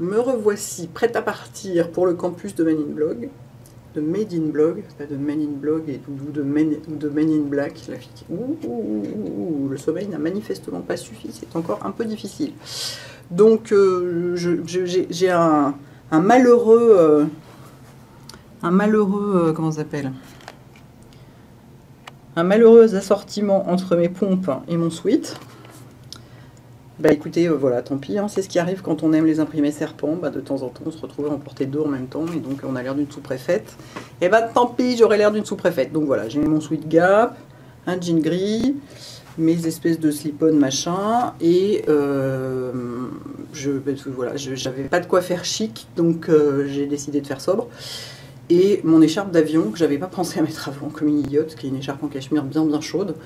Me revoici prête à partir pour le campus de Men in Blog. De Made in Blog, pas de Men in Blog et de Men in Black. La fille qui... le sommeil n'a manifestement pas suffi, c'est encore un peu difficile. Donc j'ai un malheureux... comment ça s'appelle? Un malheureux assortiment entre mes pompes et mon sweat. Bah écoutez, voilà, tant pis, hein, c'est ce qui arrive quand on aime les imprimés serpents. Bah, de temps en temps, on se retrouve en portée deux en même temps, et donc on a l'air d'une sous-préfète. Et bah tant pis, j'aurais l'air d'une sous-préfète. Donc voilà, j'ai mon sweat Gap, un jean gris, mes espèces de slip-on machin, et voilà, j'avais pas de quoi faire chic, donc j'ai décidé de faire sobre. Et mon écharpe d'avion, que j'avais pas pensé à mettre avant, comme une idiote, qui est une écharpe en cachemire bien chaude.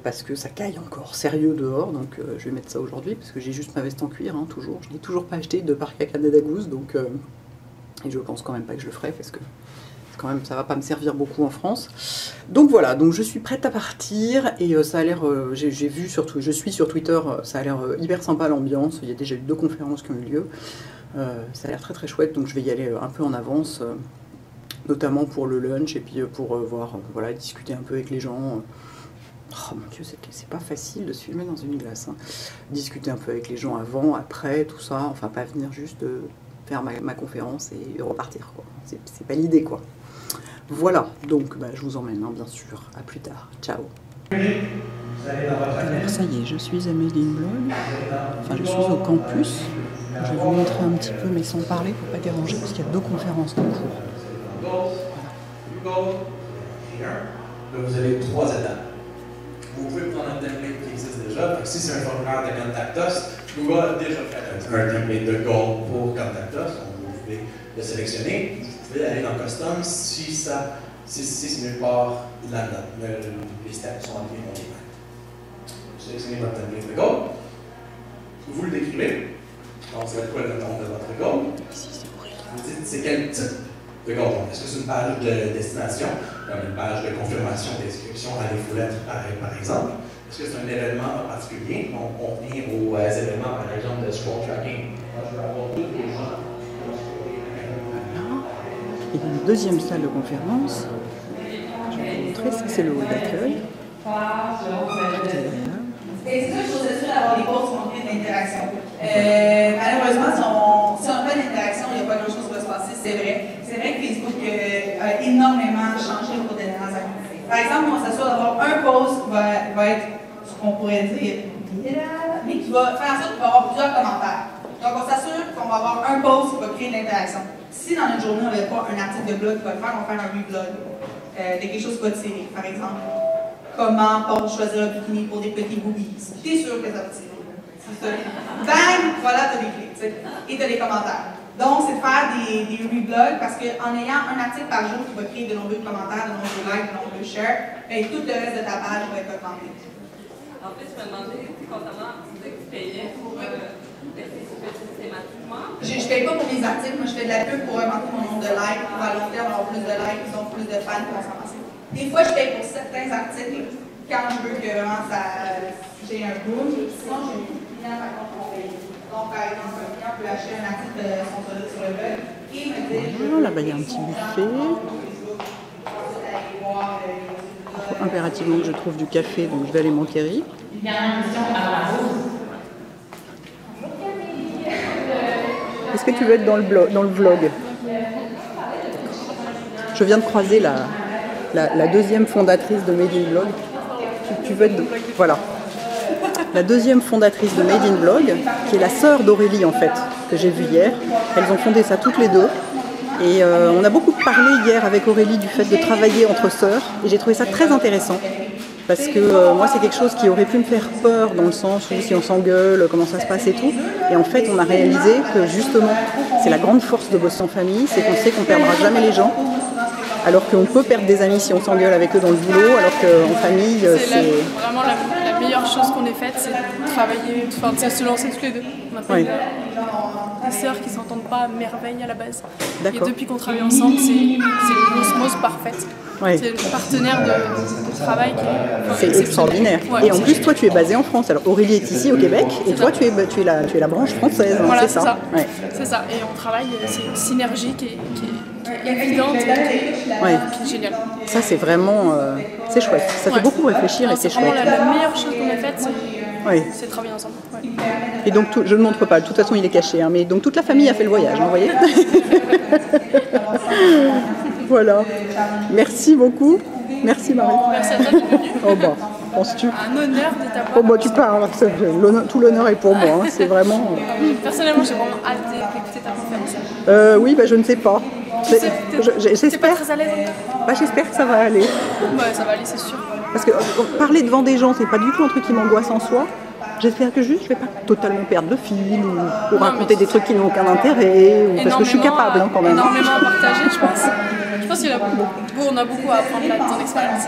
Parce que ça caille encore sérieux dehors, donc je vais mettre ça aujourd'hui parce que j'ai juste ma veste en cuir, hein, toujours. Je n'ai toujours pas acheté de parka Canada Goose, donc et je pense quand même pas que je le ferai parce que quand même ça va pas me servir beaucoup en France. Donc voilà, donc je suis prête à partir et ça a l'air, j'ai vu surtout, je suis sur Twitter, ça a l'air hyper sympa l'ambiance. Il y a déjà eu 2 conférences qui ont eu lieu, ça a l'air très chouette, donc je vais y aller un peu en avance, notamment pour le lunch et puis pour voir, voilà, discuter un peu avec les gens. Oh mon Dieu, c'est pas facile de se filmer dans une glace. Hein. Discuter un peu avec les gens avant, après, tout ça. Enfin, pas venir juste faire ma conférence et repartir, quoi. C'est pas l'idée, quoi. Voilà, donc bah, je vous emmène, hein, bien sûr. À plus tard. Ciao. Alors ça y est, je suis à Made in Blog. Enfin, je suis au campus. Je vais vous montrer un petit peu, mais sans parler, pour pas déranger, parce qu'il y a 2 conférences en cours. Voilà. Là, vous avez 3 étapes. Vous pouvez prendre un template qui existe déjà. Si c'est un formulaire de Contactos, Google a déjà fait un template de Gold pour Contactos. Donc vous pouvez le sélectionner. Vous pouvez aller dans Custom si c'est nulle part là-dedans. Les steps sont alignés dans les mains. Vous sélectionnez votre template de Gold. Vous le décrivez. Donc c'est quoi le nom de votre Gold. Vous dites c'est quel type de Gold. Est-ce que c'est une page de destination? Comme une page de confirmation d'inscription à l'infolettre, par exemple. Est-ce que c'est un événement en particulier? On revient aux événements, par exemple, de scroll tracking. Moi, je vais avoir tous les gens. Voilà. Et une deuxième salle de conférence. Je vais vous montrer, ça c'est le hall d'accueil. Et c'est ça, je trouve ça d'avoir des posts qui ont pris de l'interaction. Malheureusement, si on n'a pas d'interaction, il n'y a pas grand-chose qui va se passer, c'est vrai. C'est vrai que Facebook a énormément changé au cours des dernières années. Par exemple, on s'assure d'avoir un post qui va être ce qu'on pourrait dire viral, mais qui va faire en sorte qu'il va y avoir plusieurs commentaires. Donc, on s'assure qu'on va avoir un post qui va créer de l'interaction. Si dans notre journée, on n'avait pas un article de blog qui va le faire, on va faire un reblog de quelque chose qui va tirer, par exemple. Comment choisir un bikini pour des petits boobies. T'es sûr que ça va tirer. C'est ça. Bang! Voilà, t'as des clics. Et t'as des commentaires. Donc, c'est de faire des reblogs parce qu'en ayant un article par jour qui va créer de nombreux commentaires, de nombreux likes, de nombreux shares, ben, tout le reste de ta page va être augmenté. En fait, je me demandais, concernant, tu disais que tu payais pour tester systématiquement. Je ne paye pas pour mes articles, moi je fais de la pub pour augmenter mon nombre de likes, pour à long terme avoir plus de likes, donc plus de fans qui vont s'en passer. Des fois, je paye pour certains articles quand je veux que vraiment j'ai un boom. Sinon, j'ai beaucoup de clients par contre qu'on paye. Donc, par exemple, un client peut acheter un article sur le blog et me dire. Voilà, là-bas il y a un petit buffet. Il faut impérativement que je trouve du café, donc je vais aller m'enquérir. Il y a une question à la pause. Est-ce que tu veux être dans le vlog? Je viens de croiser la deuxième fondatrice de Made in Blog. Tu veux être... Voilà. La deuxième fondatrice de Made in Blog, qui est la sœur d'Aurélie en fait, que j'ai vue hier. Elles ont fondé ça toutes les deux. Et on a beaucoup parlé hier avec Aurélie du fait de travailler entre sœurs. Et j'ai trouvé ça très intéressant. Parce que moi, c'est quelque chose qui aurait pu me faire peur dans le sens où si on s'engueule, comment ça se passe et tout. Et en fait, on a réalisé que justement, c'est la grande force de bosser en famille, c'est qu'on sait qu'on ne perdra jamais les gens. Alors qu'on peut perdre des amis si on s'engueule avec eux dans le boulot, alors qu'en famille, c'est... Vraiment la meilleure chose qu'on ait faite, c'est de travailler, enfin, de se lancer tous les deux. On a des sœurs qui ne s'entendent pas à merveille à la base. Et depuis qu'on travaille ensemble, c'est une osmose parfaite. Ouais. C'est le partenaire de travail qui est C'est extraordinaire. Ouais, et en plus, toi, tu es basée en France. Alors, Aurélie est ici au Québec, et toi, tu es la branche française. Hein, voilà, c'est ça. Ouais. C'est ça. Et on travaille, c'est une synergie qui est évidente et qui est géniale. Ça, c'est vraiment... c'est chouette. Ça fait beaucoup réfléchir et c'est chouette. La meilleure chose qu'on ait faite, c'est travailler ensemble. Ouais. Et donc, je ne montre pas. De toute façon, il est caché. Hein, mais donc, toute la famille a fait le voyage, vous voyez. Voilà. Merci beaucoup. Merci Marie. Merci à toi d'être venue. Oh bah, penses-tu? Un honneur de t'avoir. Oh bah tu parles, tout l'honneur est pour moi, hein. C'est vraiment... Personnellement, j'ai vraiment hâte d'écouter ta conférence. Oui, bah je ne sais pas. T'es pas très à l'aise encore? Bah, j'espère que ça va aller. Ouais, ça va aller, c'est sûr. Parce que parler devant des gens, c'est pas du tout un truc qui m'angoisse en soi. J'espère que juste je vais pas totalement perdre le fil ou raconter des trucs qui n'ont aucun intérêt, ou parce que je suis capable quand même. Énormément à partager, je pense. Je pense qu'on a beaucoup à apprendre là de ton expérience.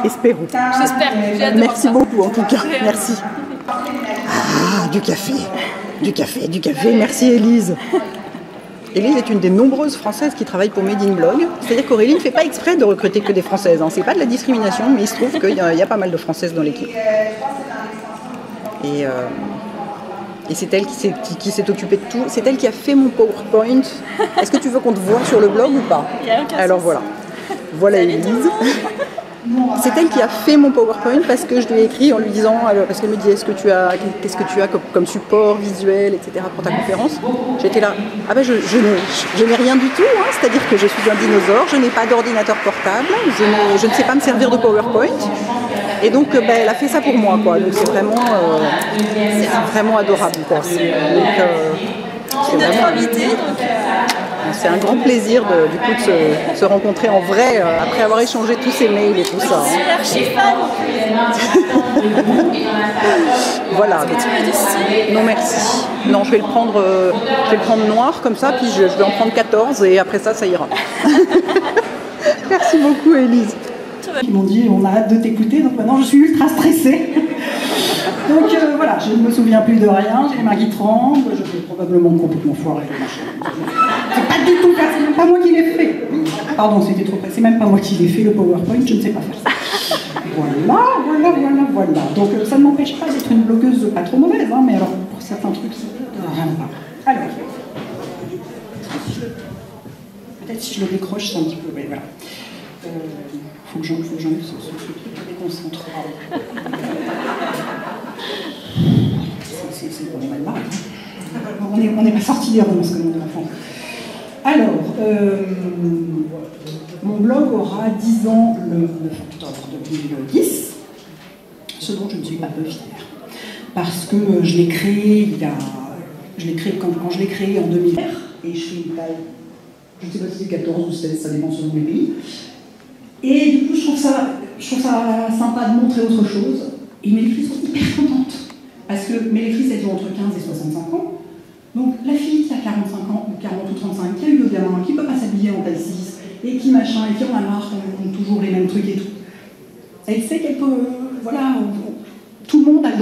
Espérons. J'espère. J'ai hâte de voir ça. Merci beaucoup en tout cas. Merci. Ah, du café. Du café, du café. Merci Élise. Élise est une des nombreuses Françaises qui travaillent pour Made in Blog. C'est-à-dire qu'Aurélie ne fait pas exprès de recruter que des Françaises. Hein. C'est pas de la discrimination, mais il se trouve qu'il y a pas mal de Françaises dans l'équipe. Et c'est elle qui s'est occupée de tout. C'est elle qui a fait mon PowerPoint. Est-ce que tu veux qu'on te voit sur le blog ou pas? Alors voilà. Voilà Élise. C'est elle qui a fait mon PowerPoint parce que je lui ai écrit en lui disant, parce qu'elle me dit qu'est-ce que tu as comme support visuel, etc. pour ta conférence. J'étais là, ah ben je n'ai rien du tout, hein. C'est-à-dire que je suis un dinosaure, je n'ai pas d'ordinateur portable, je ne sais pas me servir de PowerPoint. Et donc elle a fait ça pour moi, quoi. Donc c'est vraiment adorable, quoi. C'est un grand plaisir du coup de se rencontrer en vrai après avoir échangé tous ces mails et tout ça. Voilà. Non merci. Non, je vais le prendre noir comme ça, puis je vais en prendre 14 et après ça ira. Merci beaucoup Élise. Ils m'ont dit on a hâte de t'écouter, donc maintenant je suis ultra stressée. Donc voilà, je ne me souviens plus de rien, j'ai les mains qui tremblent, je vais probablement complètement foirer le machin. C'est pas du tout ça, c'est même pas moi qui l'ai fait. Pardon, c'était trop près, c'est même pas moi qui l'ai fait, le PowerPoint, je ne sais pas faire ça. Voilà. Donc ça ne m'empêche pas d'être une blogueuse pas trop mauvaise, hein, mais alors pour certains trucs, c'est rien pas. Alors, peut-être si je le décroche, c'est un petit peu... Ouais, voilà. Faut que j'enlève ce truc qui déconcentre. C'est pour les mal marre. On n'est pas sorti des ronces comme on dit en France. Alors, mon blog aura 10 ans le 9 octobre 2010, ce dont je ne suis pas peu fière. Parce que je l'ai créé quand je l'ai créé en 2000, et je fais une taille, je ne sais pas si c'est 14 ou 16, ça dépend selon les pays. Et du coup, je trouve ça sympa de montrer autre chose. Et mes lectrices sont hyper contentes. Parce que mes lectrices, elles ont entre 15 et 65 ans. Donc, la fille qui a 45 ans, ou 40 ou 35, qui a eu le gamin, qui ne peut pas s'habiller en taille 6, et qui machin, et qui en a marre, qu'on compte toujours les mêmes trucs et tout. Elle sait qu'elle peut. Voilà. Tout le monde a le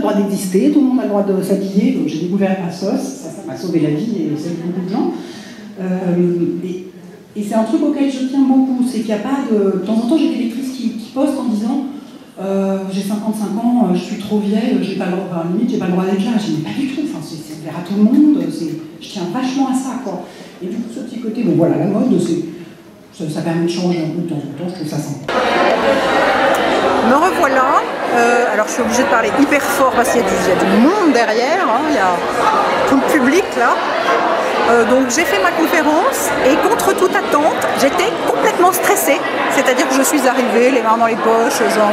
droit d'exister, tout le monde a le droit de s'habiller. Donc, j'ai découvert ASOS, ça m'a sauvé la vie et ça aide beaucoup de gens. Et c'est un truc auquel je tiens beaucoup, c'est qu'il n'y a pas de... De temps en temps, j'ai des lectrices qui postent en disant j'ai 55 ans, je suis trop vieille, j'ai pas le droit, à la limite, j'ai pas le droit d'être là. Je dis pas du tout, enfin, c'est ouvert à tout le monde, je tiens vachement à ça, quoi. Et du coup, ce petit côté, bon voilà, la mode, ça permet de changer un peu de temps en temps, je trouve ça sympa. Me revoilà, alors je suis obligée de parler hyper fort parce qu'il y a du monde derrière, hein, il y a tout le public là. Donc j'ai fait ma conférence et contre toute attente, j'étais complètement stressée. C'est-à-dire que je suis arrivée, les mains dans les poches, genre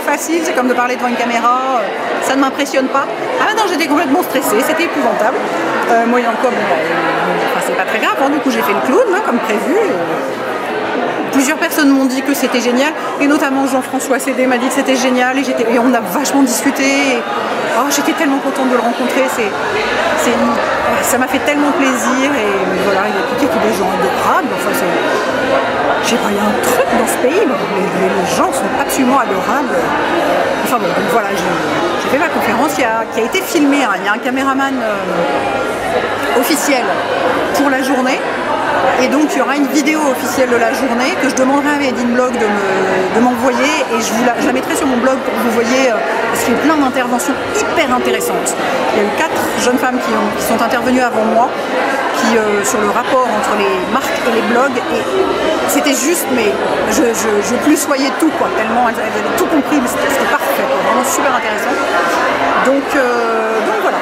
facile, c'est comme de parler devant une caméra, ça ne m'impressionne pas. Ah non, j'étais complètement stressée, c'était épouvantable. Moyennant quoi, c'est pas très grave, hein, du coup j'ai fait le clown, hein, comme prévu. Plusieurs personnes m'ont dit que c'était génial, et notamment Jean-François Cédé m'a dit que c'était génial, et on a vachement discuté. J'étais tellement contente de le rencontrer, ça m'a fait tellement plaisir, et voilà, il a expliqué que des gens adorables, enfin, je sais pas, il y a un truc dans ce pays, les gens sont absolument adorables. Enfin bon, donc voilà, j'ai fait ma conférence qui a été filmée, hein. Il y a un caméraman officiel pour la journée. Et donc il y aura une vidéo officielle de la journée que je demanderai à Made in Blog de m'envoyer et je la mettrai sur mon blog pour que vous voyez, parce qu'il y a plein d'interventions hyper intéressantes. Il y a eu 4 jeunes femmes qui sont intervenues avant moi sur le rapport entre les marques et les blogs, et c'était juste, mais je plusvoyais tout, quoi, tellement elles avaient tout compris, mais c'était parfait, quoi, vraiment super intéressant. Donc voilà,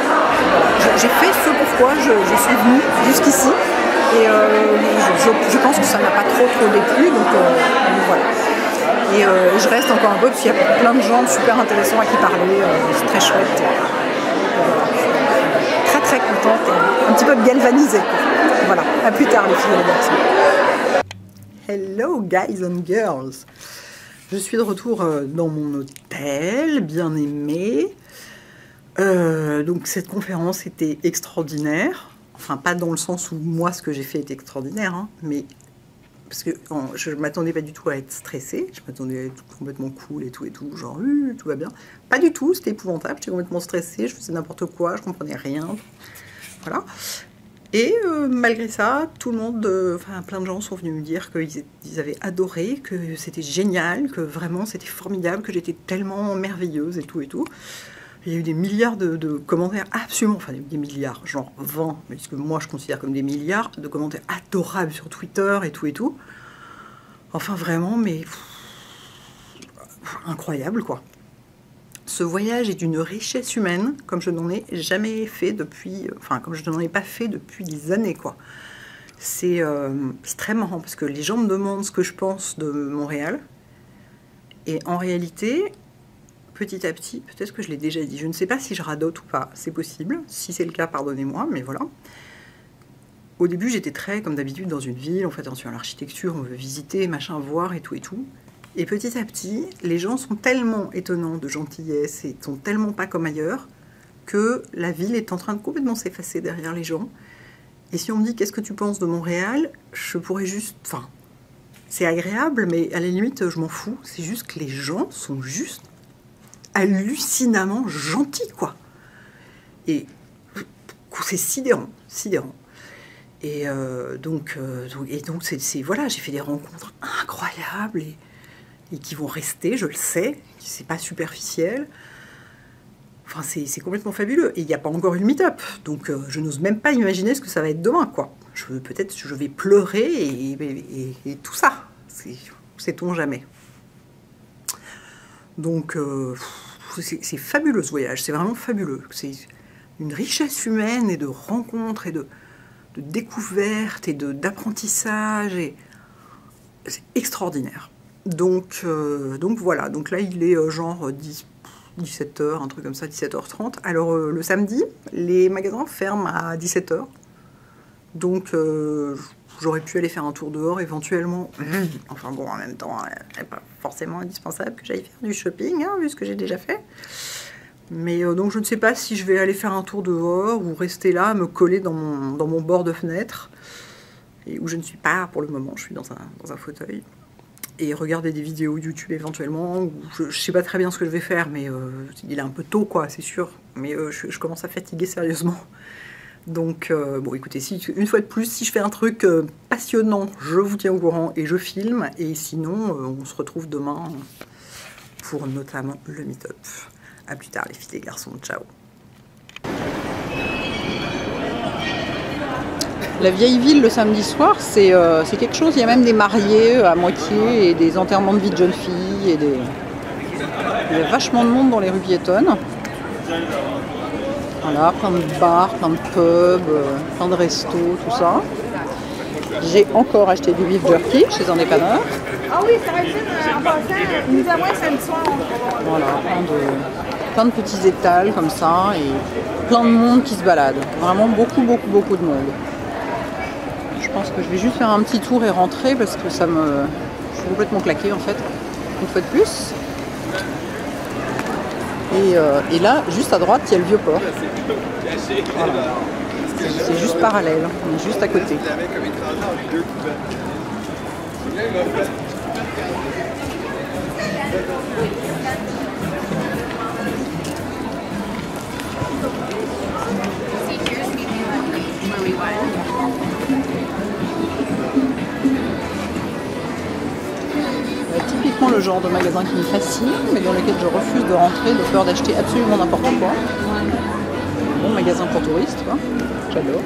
j'ai fait ce pourquoi je suis venue jusqu'ici, et je pense que ça n'a pas trop déplu, donc voilà. Et je reste encore un peu parce qu'il y a plein de gens super intéressants à qui parler, c'est très chouette. Très contente, un petit peu galvanisée. Voilà, à plus tard les filles et les garçons. Hello guys and girls. Je suis de retour dans mon hôtel, bien aimé. Donc cette conférence était extraordinaire. Enfin, pas dans le sens où moi ce que j'ai fait est extraordinaire, hein, mais parce que je ne m'attendais pas du tout à être stressée. Je m'attendais à être complètement cool et tout, genre tout va bien. Pas du tout, c'était épouvantable. J'étais complètement stressée, je faisais n'importe quoi, je comprenais rien. Voilà. Et malgré ça, tout le monde, plein de gens sont venus me dire qu'ils avaient adoré, que c'était génial, que vraiment c'était formidable, que j'étais tellement merveilleuse et tout. Il y a eu des milliards de commentaires absolument, enfin des milliards, genre 20, mais ce que moi je considère comme des milliards de commentaires adorables sur Twitter et tout. Enfin vraiment, mais incroyable quoi. Ce voyage est d'une richesse humaine comme je n'en ai jamais fait depuis, comme je n'en ai pas fait depuis des années quoi. C'est très marrant parce que les gens me demandent ce que je pense de Montréal et en réalité, petit à petit, peut-être que je l'ai déjà dit, je ne sais pas si je radote ou pas, c'est possible, si c'est le cas, pardonnez-moi, mais voilà. Au début, j'étais très, comme d'habitude, dans une ville, on fait attention à l'architecture, on veut visiter, machin, voir et tout. Et petit à petit, les gens sont tellement étonnants de gentillesse et sont tellement pas comme ailleurs que la ville est en train de complètement s'effacer derrière les gens. Et si on me dit qu'est-ce que tu penses de Montréal, je pourrais juste... c'est agréable, mais à la limite, je m'en fous. C'est juste que les gens sont juste hallucinamment gentils, quoi. Et c'est sidérant. Et donc voilà, j'ai fait des rencontres incroyables et qui vont rester, je le sais, c'est pas superficiel. Enfin, c'est complètement fabuleux. Et il n'y a pas encore eu le meet-up, donc je n'ose même pas imaginer ce que ça va être demain, quoi. Peut-être je vais pleurer et tout ça. Sait-on jamais. Donc, c'est fabuleux ce voyage, c'est vraiment fabuleux. C'est une richesse humaine et de rencontres et de découvertes et d'apprentissage. C'est extraordinaire. Donc voilà, donc là il est genre 17h, un truc comme ça, 17h30. Alors le samedi, les magasins ferment à 17h. Donc j'aurais pu aller faire un tour dehors éventuellement. Enfin bon, en même temps, c'est pas forcément indispensable que j'aille faire du shopping, hein, vu ce que j'ai déjà fait. Mais donc je ne sais pas si je vais aller faire un tour dehors ou rester là, me coller dans mon bord de fenêtre, et où je ne suis pas pour le moment, je suis dans un fauteuil. Et regarder des vidéos YouTube éventuellement, où je ne sais pas très bien ce que je vais faire, mais il est un peu tôt, quoi, c'est sûr. Mais je commence à fatiguer sérieusement. Donc, bon, écoutez, une fois de plus, si je fais un truc passionnant, je vous tiens au courant et je filme. Et sinon, on se retrouve demain pour notamment le meet-up. A plus tard, les filles et les garçons. Ciao. La vieille ville le samedi soir, c'est quelque chose. Il y a même des mariés à moitié et des enterrements de vie de jeunes filles. Et il y a vachement de monde dans les rues piétonnes. Voilà, plein de bars, plein de pubs, plein de restos, tout ça. J'ai encore acheté du beef jerky chez un dépanneur. Ah oui, ça reste en passant, nous avons samedi soir. Voilà, plein de petits étals comme ça et plein de monde qui se balade. Vraiment beaucoup de monde. Je pense que je vais juste faire un petit tour et rentrer parce que je suis complètement claquée en fait, une fois de plus. Et là, juste à droite, il y a le Vieux-Port. Voilà. C'est juste parallèle, on est juste à côté. genre de magasin qui me fascine, mais dans lequel je refuse de rentrer de peur d'acheter absolument n'importe quoi. Bon magasin pour touristes, quoi. J'adore.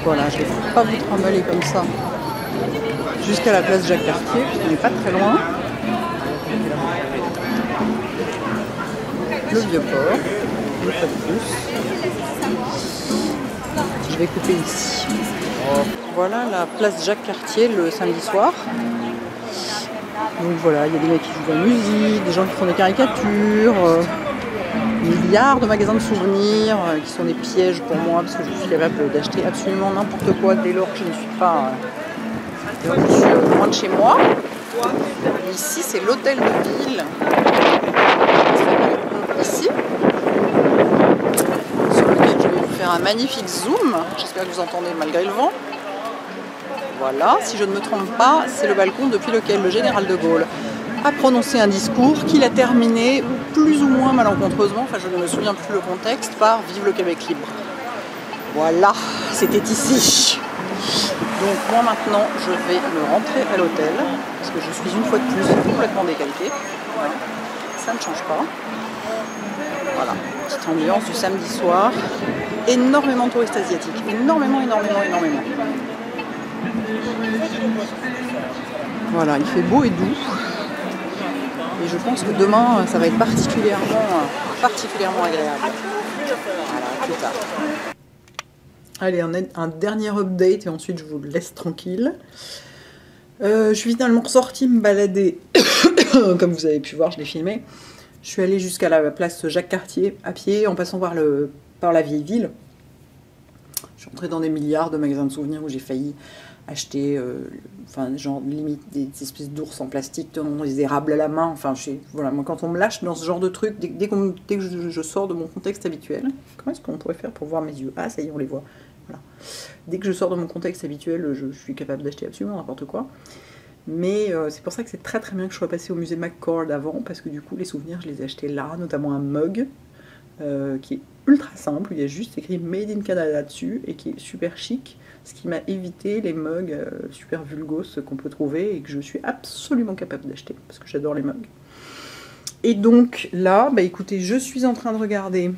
Voilà, je ne vais pas vous trimballer comme ça jusqu'à la place Jacques-Cartier, puisqu'on n'est pas très loin. Le Vieux-Port, une fois de plus. Je vais couper ici. Voilà la place Jacques-Cartier le samedi soir. Donc voilà, il y a des mecs qui jouent de la musique, des gens qui font des caricatures. Milliards de magasins de souvenirs qui sont des pièges pour moi parce que je suis capable d'acheter absolument n'importe quoi dès lors que je ne suis pas loin de chez moi. Ici c'est l'hôtel de ville ici sur lequel je vais vous faire un magnifique zoom. J'espère que vous entendez malgré le vent. Voilà, si je ne me trompe pas, c'est le balcon depuis lequel le général de Gaulle a prononcé un discours qu'il a terminé plus ou moins malencontreusement, enfin je ne me souviens plus le contexte, par « Vive le Québec libre ». Voilà, c'était ici. Donc moi maintenant je vais me rentrer à l'hôtel, parce que je suis une fois de plus complètement décalquée. Voilà. Ça ne change pas. Voilà, petite ambiance du samedi soir. Énormément de touristes asiatiques, énormément. Voilà, il fait beau et doux. Et je pense que demain, ça va être particulièrement agréable. Voilà, plus tard. Allez, un dernier update et ensuite je vous laisse tranquille. Je suis finalement ressortie me balader. Comme vous avez pu voir, je l'ai filmé. Je suis allée jusqu'à la place Jacques-Cartier à pied en passant par la vieille ville. Je suis entrée dans des milliards de magasins de souvenirs où j'ai failli acheter, genre limite des espèces d'ours en plastique tenant des érables à la main. Enfin, voilà, moi quand on me lâche dans ce genre de truc, dès que je sors de mon contexte habituel, comment est-ce qu'on pourrait faire pour voir mes yeux? Ah, ça y est, on les voit. Voilà. Dès que je sors de mon contexte habituel, je suis capable d'acheter absolument n'importe quoi. Mais c'est pour ça que c'est très très bien que je sois passée au musée McCord avant, parce que du coup les souvenirs je les ai achetés là, notamment un mug qui est ultra simple, où il y a juste écrit Made in Canada dessus et qui est super chic, ce qui m'a évité les mugs super vulgos qu'on peut trouver et que je suis absolument capable d'acheter parce que j'adore les mugs. Et donc là, bah écoutez, je suis en train de regarder,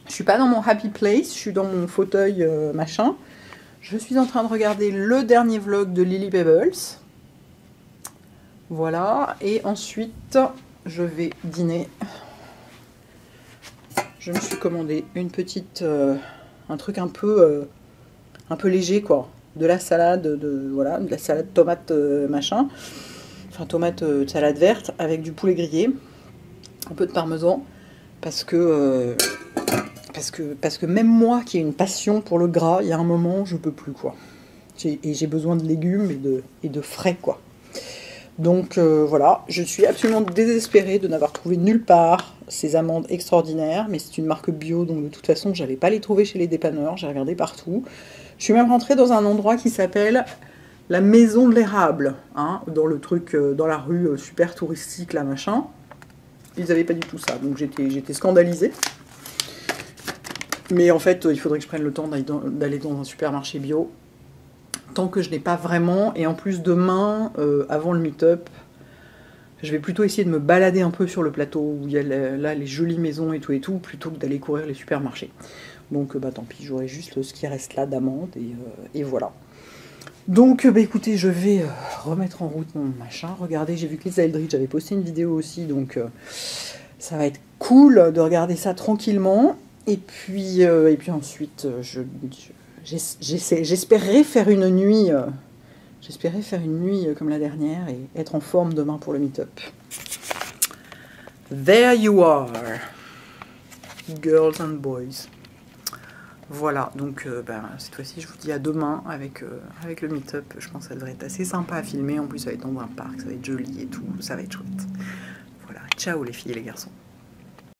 je suis pas dans mon happy place, je suis dans mon fauteuil machin, je suis en train de regarder le dernier vlog de Lily Pebbles. Voilà, et ensuite je vais dîner. Je me suis commandé une petite, un truc un peu léger quoi, de la salade, voilà, de la salade tomate machin, enfin tomate salade verte avec du poulet grillé, un peu de parmesan, parce que même moi qui ai une passion pour le gras, il y a un moment je peux plus quoi, et j'ai besoin de légumes et de frais quoi. Donc voilà, je suis absolument désespérée de n'avoir trouvé nulle part ces amandes extraordinaires, mais c'est une marque bio, donc de toute façon, je n'allais pas les trouver chez les dépanneurs, j'ai regardé partout. Je suis même rentrée dans un endroit qui s'appelle la Maison de l'Érable, hein, dans le truc, dans la rue super touristique, là, machin. Ils n'avaient pas du tout ça, donc j'étais scandalisée. Mais en fait, il faudrait que je prenne le temps d'aller dans un supermarché bio. Tant que je n'ai pas vraiment, et en plus demain, avant le meet-up, je vais plutôt essayer de me balader un peu sur le plateau où il y a là les jolies maisons et tout, plutôt que d'aller courir les supermarchés. Donc bah tant pis, j'aurai juste ce qui reste là d'amandes et voilà. Donc bah écoutez, je vais remettre en route mon machin. Regardez, j'ai vu que Lisa Eldridge avait posté une vidéo aussi, donc ça va être cool de regarder ça tranquillement. Et puis ensuite, j'espérais faire une nuit, comme la dernière et être en forme demain pour le meet-up. There you are, girls and boys. Voilà, donc cette fois-ci, je vous dis à demain avec le meet-up. Je pense que ça devrait être assez sympa à filmer. En plus, ça va être dans un parc, ça va être joli et tout. Ça va être chouette. Voilà, ciao les filles et les garçons.